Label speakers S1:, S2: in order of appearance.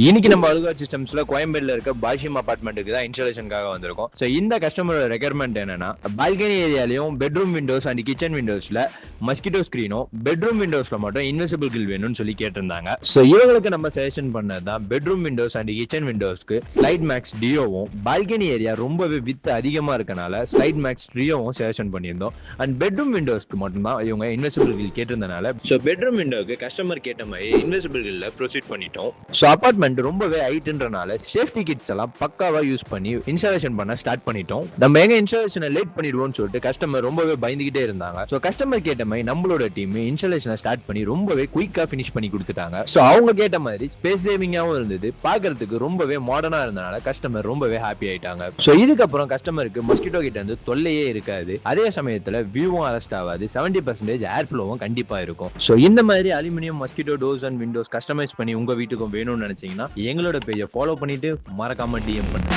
S1: இன்னைக்கு நம்ம அலுகாட் சிஸ்டம்ஸ்ல கோயம்பேடுல இருக்க பாஷிம் அபார்ட்மெண்ட்டுக்கு தான் இன்ஸ்டாலேஷனுக்காக வந்திருக்கோம். ஸோ இந்த கஸ்டமரோட ரெக்யர்மெண்ட் என்னன்னா, பால்கனி ஏரியாலையும் பெட்ரூம் விண்டோஸ் அண்ட் கிச்சன் விண்டோஸ்ல மஸ்கிட்டோ ஸ்கிரீனும், பெட்ரூம் விண்டோஸ்ல மட்டும் இன்விசிபிள் கில் வேணும்னு சொல்லி கேட்டிருந்தாங்க. ஸோ இவங்களுக்கு நம்ம சஜஷன் பண்ணது தான் பெட்ரூம் விண்டோஸ் அண்ட் கிச்சன் விண்டோஸ்க்கு ஸ்லைட் மேக்ஸ் டியோவும், பால்கனி ஏரியா ரொம்பவே வித் அதிகமா இருக்கனால ஸ்லைட் மேக்ஸ் டியோவும் சஜஷன் பண்ணியிருந்தோம். அண்ட் பெட்ரூம் விண்டோஸ்க்கு மட்டும்தான் இவங்க இன்விசிபிள் கில் கேட்டிருந்தனால ஸோ பெட்ரூம் விண்டோக்கு கஸ்டமர் கேட்ட மாதிரி இன்விசிபிள் கில்ல ப்ரொசீட் பண்ணிட்டோம். ஸோ அபார்ட்மெண்ட் ரொம்பவே ஹைட்ன்றனால சேஃப்டி கிட்ஸ் எல்லாம் பக்காவா யூஸ் பண்ணி இன்ஸ்டாலேஷன் பண்ண ஸ்டார்ட் பண்ணிட்டோம். நம்ம எங்க இன்ஸ்டாலேஷனை லேட் பண்ணிடுவோம்னு சொல்லிட்டு கஸ்டமர் ரொம்பவே பயந்துகிட்டே இருந்தாங்க. ஸோ கஸ்டமர் கேட்ட மாதிரி நம்மளோட டீம் இன்ஸ்டாலேஷனை ஸ்டார்ட் பண்ணி ரொம்பவே குயிக்கா ஃபினிஷ் பண்ணி கொடுத்துட்டாங்க. ஸோ அவங்க கேட்ட மாதிரி ஸ்பேஸ் சேவிங்காகவும் இருந்தது, பார்க்கறதுக்கு ரொம்பவே மாடர்னா இருந்தனால கஸ்டமர் ரொம்பவே ஹாப்பி ஆயிட்டாங்க. ஸோ இதுக்கப்புறம் கஸ்டமருக்கு மஸ்கிட்டோ கிட்ட இருந்து தொல்லையே இருக்காது. அதே சமயத்துல வியூவும் அரெஸ்ட் ஆகாது, 70% ஏர் ஃப்ளோவும் கண்டிப்பா இருக்கும். ஸோ இந்த மாதிரி aluminium mosquito doors and windows customise பண்ணி உங்க வீட்டுக்கும் வேணும்னு நினைச்சீங்கன்னா எங்களோட பேஜை ஃபாலோ பண்ணிட்டு மறக்காம டிஎம் பண்ணுங்க.